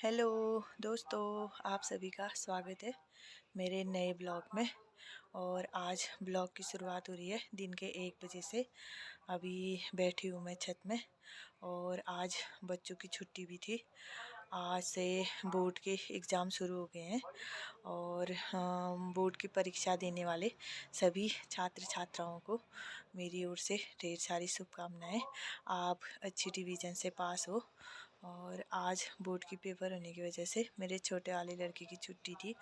Hello दोस्तों, आप सभी का स्वागत है मेरे नए ब्लॉग में। और आज ब्लॉग की शुरुआत हो रही है दिन के 1 बजे से। अभी बैठी हूँ मैं छत में और आज बच्चों की छुट्टी भी थी। आज से बोर्ड के एग्ज़ाम शुरू हो गए हैं और बोर्ड की परीक्षा देने वाले सभी छात्र छात्राओं को मेरी ओर से ढेर सारी शुभकामनाएं। आप अच्छी डिवीज़न से पास हो। और आज बोर्ड की पेपर होने की वजह से मेरे छोटे वाले लड़के की छुट्टी थी।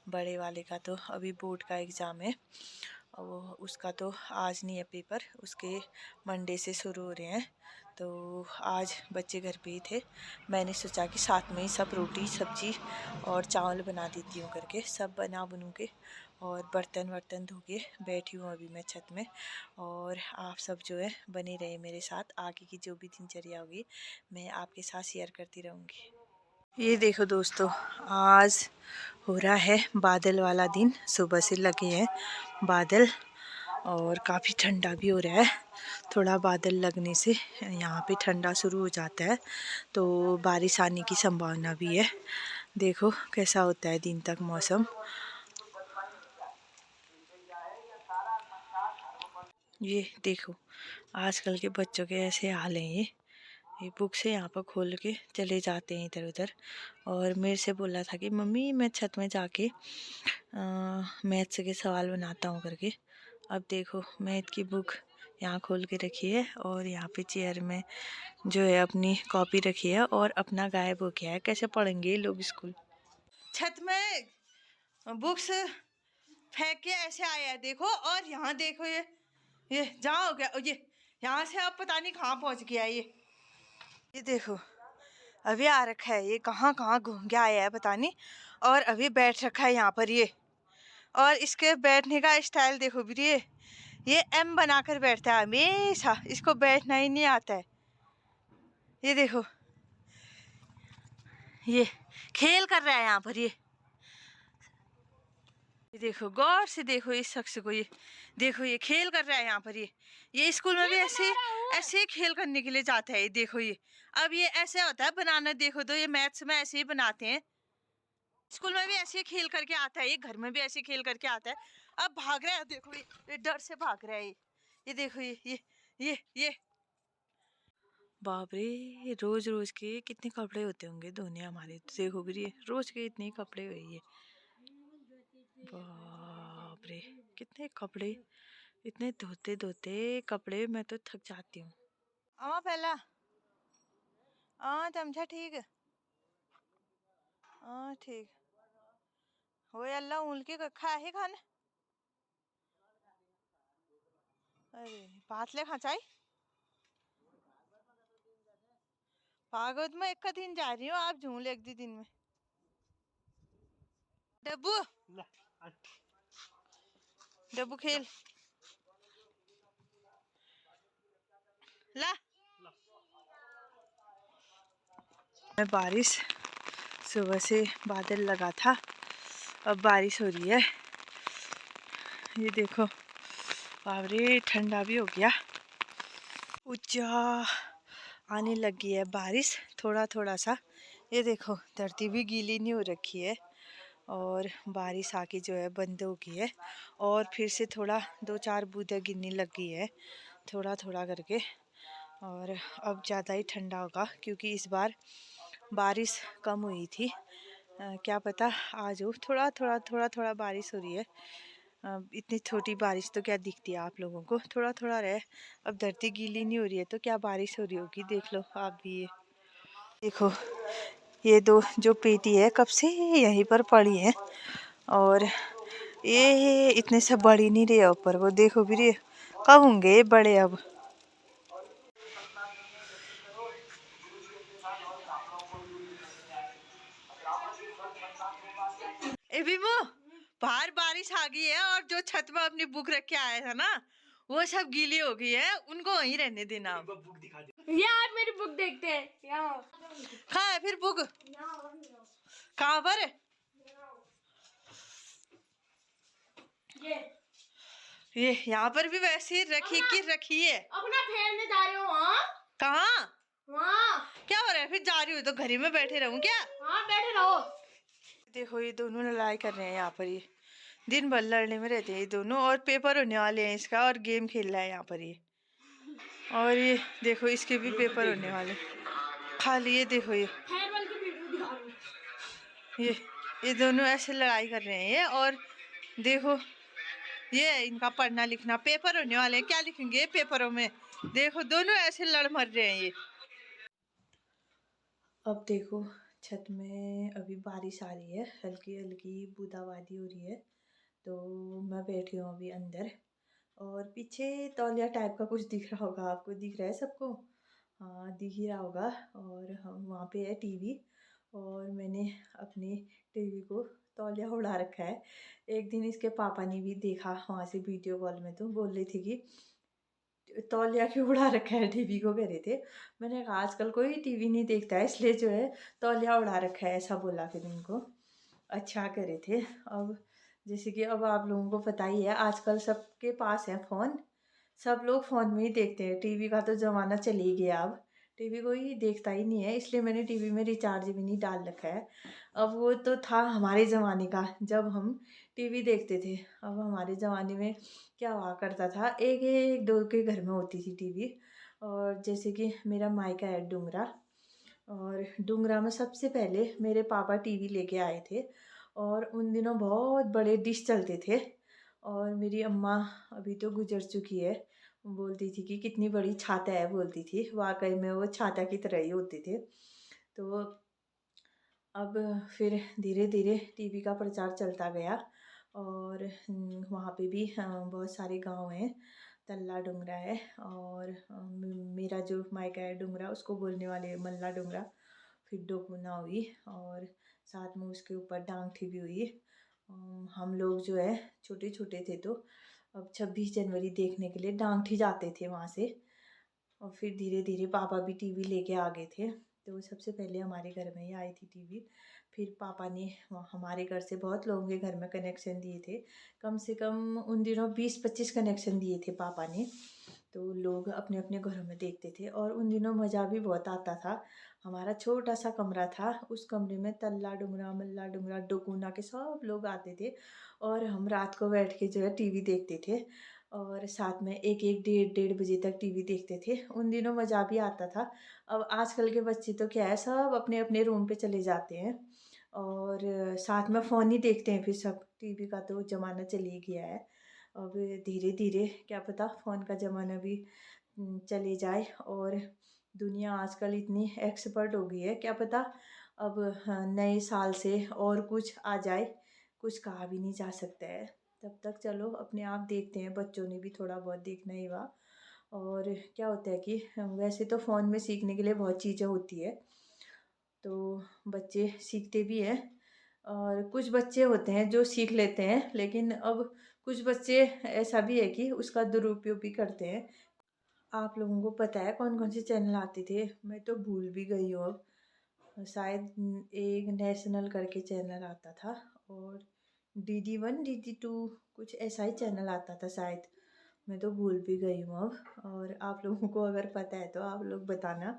बड़े वाले का तो अभी बोर्ड का एग्ज़ाम है और उसका तो आज नहीं है पेपर, उसके मंडे से शुरू हो रहे हैं। तो आज बच्चे घर पे ही थे। मैंने सोचा कि साथ में ही सब रोटी सब्जी और चावल बना देती हूँ करके सब बना बनू के और बर्तन वर्तन धो के बैठी हूँ अभी मैं छत में। और आप सब जो है बने रहे मेरे साथ, आगे की जो भी दिनचर्या होगी मैं आपके साथ शेयर करती रहूँगी। ये देखो दोस्तों, आज हो रहा है बादल वाला दिन। सुबह से लगे हैं बादल और काफ़ी ठंडा भी हो रहा है। थोड़ा बादल लगने से यहाँ पे ठंडा शुरू हो जाता है तो बारिश आने की संभावना भी है। देखो कैसा होता है दिन तक मौसम। ये देखो आजकल के बच्चों के ऐसे हाल हैं। ये बुक से यहाँ पर खोल के चले जाते हैं इधर उधर। और मेरे से बोला था कि मम्मी मैं छत में जाके मैथ्स के सवाल बनाता हूँ करके। अब देखो मैथ की बुक यहाँ खोल के रखी है और यहाँ पे चेयर में जो है अपनी कॉपी रखी है और अपना गायब हो गया है। कैसे पढ़ेंगे ये लोग स्कूल। छत में बुक्स फेंक के ऐसे आया है देखो। और यहाँ देखो ये जहाँ हो गया ये यहाँ से अब पता नहीं कहाँ पहुँच गया ये देखो अभी आ रखा है। ये कहाँ कहाँ घूम के आया है पता नहीं। और अभी बैठ रखा है यहाँ पर ये। और इसके बैठने का स्टाइल देखो भी, ये एम बनाकर बैठता है हमेशा। इसको बैठना ही नहीं आता है। ये देखो ये खेल कर रहा है यहाँ पर ये देखो गौर से देखो इस शख्स को। ये देखो ये खेल कर रहा है यहाँ पर। ये स्कूल में भी ऐसे खेल करने के लिए जाता है। ये देखो ये अब ये ऐसे होता है बनाना। देखो तो ये मैथ्स में ऐसे ही बनाते हैं। स्कूल में भी ऐसे ही खेल करके आता है, ये घर में भी ऐसे खेल करके आता है। अब भाग रहा है देखो ये डर से भाग रहा है ये देखो ये बाप रे, रोज रोज के कितने कपड़े होते होंगे धोने हमारे। तो देखो भी रोज के इतने कपड़े हुए ये। बाप रे कितने कपड़े, इतने धोते धोते कपड़े मैं तो थक जाती हूँ। अमा पहला तमझा ठीक ठीक हो अल्लाह उल के कखा है खाने। अरे पातले खचाई पागोद में एक दिन जा रही हूँ। आप झूल एक दिन में डब्बू डब्बू खेल ला। मैं बारिश सुबह से बादल लगा था, अब बारिश हो रही है। ये देखो बाबरे ठंडा भी हो गया। ऊंचा आने लगी है बारिश थोड़ा थोड़ा सा। ये देखो धरती भी गीली नहीं हो रखी है और बारिश आके जो है बंद हो गई है। और फिर से थोड़ा 2-4 बूंदें गिरने लगी है थोड़ा थोड़ा करके। और अब ज़्यादा ही ठंडा होगा क्योंकि इस बार बारिश कम हुई थी। क्या पता आज हो। थोड़ा थोड़ा थोड़ा थोड़ा बारिश हो रही है। इतनी छोटी बारिश तो क्या दिखती है आप लोगों को, थोड़ा थोड़ा रहे। अब धरती गीली नहीं हो रही है तो क्या बारिश हो रही होगी। देख लो आप भी। ये देखो ये दो जो पेटी है कब से यहीं पर पड़ी है और ये इतने से बड़ी नहीं रहे ऊपर को। देखो भी कब होंगे बड़े अब। ए बीमो बाहर बारिश आ गई है और जो छत में अपनी बुक रख के आया था ना वो सब गीली हो गई है। उनको वहीं रहने देना। बुक दिखा दे यार, मेरी बुक देखते हैं यहाँ। कहाँ है फिर बुक, कहाँ पर है? ये यहाँ पर भी वैसे रखी है। अपना फेरने जा रहे हो? हाँ कहाँ वहाँ क्या हो रहा है फिर? जा रही हूँ तो घर में बैठे रहूं क्या? हाँ बैठे रहो। देखो ये दोनों लड़ाई कर रहे हैं यहाँ पर, ये दिन भर लड़ने में रहते हैं ये दोनों, और पेपर होने वाले हैं इसका, और गेम खेल रहा है यहाँ पर ये। और ये देखो इसके भी पेपर होने वाले, खाली ये देखो फेयरवेल की वीडियो दिखा रहा हूं। ये ये दोनों ऐसे लड़ाई कर रहे हैं ये। और देखो ये इनका पढ़ना लिखना, पेपर होने वाले हैं, क्या लिखेंगे पेपरों में। देखो दोनों ऐसे लड़ मर रहे हैं ये। अब देखो छत में अभी बारिश आ रही है, हल्की हल्की बूंदाबांदी हो रही है। तो मैं बैठी हूँ अभी अंदर, और पीछे तौलिया टाइप का कुछ दिख रहा होगा आपको, दिख रहा है सबको? हाँ दिख ही रहा होगा। और हम वहाँ पे है टीवी, और मैंने अपनी टीवी को तौलिया उड़ा रखा है। एक दिन इसके पापा ने भी देखा वहाँ से वीडियो कॉल में, तो बोल रही थी कि तौलिया क्यों उड़ा रखा है टीवी को, कह रहे थे। मैंने कहा आजकल कोई टीवी नहीं देखता है, इसलिए जो है तौलिया उड़ा रखा है, ऐसा बोला फिर उनको। अच्छा करे थे। अब जैसे कि अब आप लोगों को पता ही है आजकल सबके पास है फ़ोन, सब लोग फ़ोन में ही देखते हैं। टीवी का तो ज़माना चल ही गया, अब टीवी कोई देखता ही नहीं है, इसलिए मैंने टीवी में रिचार्ज भी नहीं डाल रखा है। अब वो तो था हमारे ज़माने का, जब हम टीवी देखते थे। अब हमारे ज़माने में क्या हुआ करता था, एक एक दो के घर में होती थी टीवी। और जैसे कि मेरा मायका है डुंगरा, और डुंगरा में सबसे पहले मेरे पापा टीवी लेके आए थे। और उन दिनों बहुत बड़े डिश चलते थे। और मेरी अम्मा अभी तो गुजर चुकी है, बोलती थी कि कितनी बड़ी छाता है, बोलती थी, वाकई में वो छाता की तरह ही होते थे। तो अब फिर धीरे धीरे टीवी का प्रचार चलता गया, और वहाँ पे भी बहुत सारे गांव हैं। तल्ला डुंगरा है, और मेरा जो मायका है डुंगरा, उसको बोलने वाले मल्ला डुंगरा। फिर डोगुना हुई, और साथ में उसके ऊपर डांगठी भी हुई। हम लोग जो है छोटे छोटे थे, तो अब 26 जनवरी देखने के लिए डांगठी जाते थे वहाँ से। और फिर धीरे धीरे पापा भी टीवी लेके आ गए थे, तो सबसे पहले हमारे घर में ही आई थी टीवी। फिर पापा ने हमारे घर से बहुत लोगों के घर में कनेक्शन दिए थे, कम से कम उन दिनों 20-25 कनेक्शन दिए थे पापा ने। तो लोग अपने अपने घरों में देखते थे, और उन दिनों मज़ा भी बहुत आता था। हमारा छोटा सा कमरा था, उस कमरे में तल्ला डुंगरा, मल्ला डुंगरा, डोगुना के सब लोग आते थे, और हम रात को बैठ के जो है टीवी देखते थे। और साथ में एक एक डेढ़ डेढ़ बजे तक टीवी देखते थे। उन दिनों मज़ा भी आता था। अब आजकल के बच्चे तो क्या है, सब अपने अपने रूम पे चले जाते हैं, और साथ में फ़ोन ही देखते हैं फिर सब। टीवी का तो ज़माना चल ही गया है। अब धीरे धीरे क्या पता फ़ोन का ज़माना भी चले जाए, और दुनिया आजकल इतनी एक्सपर्ट हो गई है, क्या पता अब नए साल से और कुछ आ जाए, कुछ कहा भी नहीं जा सकता है। तब तक चलो अपने आप देखते हैं, बच्चों ने भी थोड़ा बहुत देखना ही हुआ। और क्या होता है कि वैसे तो फ़ोन में सीखने के लिए बहुत चीज़ें होती है, तो बच्चे सीखते भी हैं। और कुछ बच्चे होते हैं जो सीख लेते हैं, लेकिन अब कुछ बच्चे ऐसा भी है कि उसका दुरुपयोग भी करते हैं। आप लोगों को पता है कौन कौन से चैनल आते थे? मैं तो भूल भी गई हूँ अब। शायद एक नेशनल करके चैनल आता था, और DD1 DD2 कुछ ऐसा ही चैनल आता था शायद। मैं तो भूल भी गई हूँ अब। और आप लोगों को अगर पता है तो आप लोग बताना,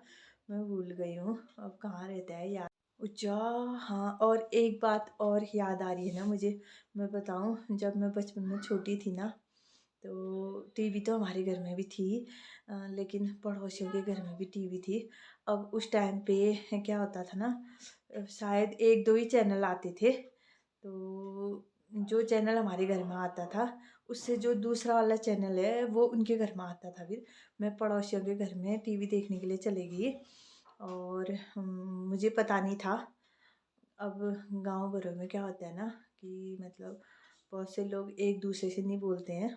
मैं भूल गई हूँ अब कहाँ रहता है याद। अच्छा हाँ, और एक बात और याद आ रही है ना मुझे, मैं बताऊँ, जब मैं बचपन में छोटी थी ना, तो टीवी तो हमारे घर में भी थी, लेकिन पड़ोसियों के घर में भी टीवी थी। अब उस टाइम पे क्या होता था ना, शायद एक दो ही चैनल आते थे। तो जो चैनल हमारे घर में आता था, उससे जो दूसरा वाला चैनल है वो उनके घर में आता था। फिर मैं पड़ोसियों के घर में टीवी देखने के लिए चली गई, और मुझे पता नहीं था। अब गांव घरों में क्या होता है ना कि मतलब बहुत से लोग एक दूसरे से नहीं बोलते हैं,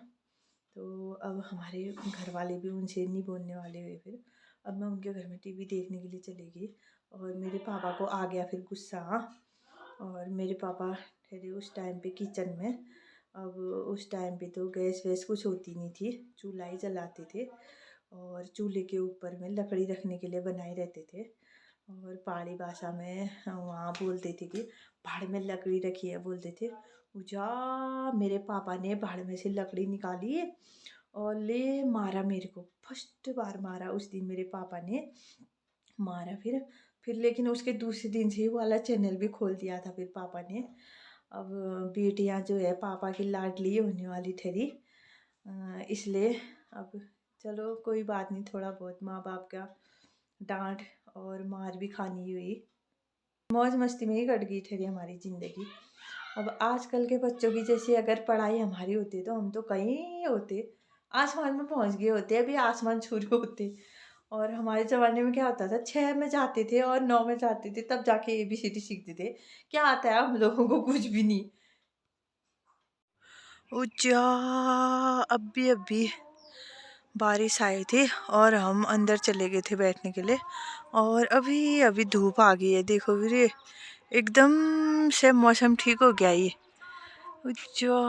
तो अब हमारे घर वाले भी उनसे नहीं बोलने वाले हुए। फिर अब मैं उनके घर में टीवी देखने के लिए चली गई, और मेरे पापा को आ गया फिर गुस्सा। और मेरे पापा ठहरे उस टाइम पे किचन में। अब उस टाइम पे तो गैस वैस कुछ होती नहीं थी, चूल्हा ही जलाते थे, और चूल्हे के ऊपर में लकड़ी रखने के लिए बनाए रहते थे। और पहाड़ी भाषा में वहाँ बोलते थे कि भाड़ में लकड़ी रखी है, बोलते थे। पूछा, मेरे पापा ने भाड़ में से लकड़ी निकाली और ले मारा मेरे को, फर्स्ट बार मारा उस दिन मेरे पापा ने, मारा। फिर फिर लेकिन उसके दूसरे दिन से ही वाला चैनल भी खोल दिया था फिर पापा ने। अब बेटियां जो है पापा की लाडली होने वाली ठहरी, इसलिए अब चलो कोई बात नहीं, थोड़ा बहुत माँ बाप का डांट और मार भी खानी हुई, मौज मस्ती में ही कट गई ठहरी हमारी ज़िंदगी। अब आजकल के बच्चों की जैसे अगर पढ़ाई हमारी होती तो हम तो कहीं होते, आसमान में पहुंच गए होते, अभी आसमान छू रहे होते। और हमारे ज़माने में क्या होता था, 6 में जाते थे और 9 में जाते थे, तब जाके ABCD सीखते थे। क्या आता है हम लोगों को, कुछ भी नहीं। उज्जा, अभी बारिश आई थी और हम अंदर चले गए थे बैठने के लिए, और अभी अभी धूप आ गई है। देखो फिर ये एकदम से मौसम ठीक हो गया ये। उज्जा,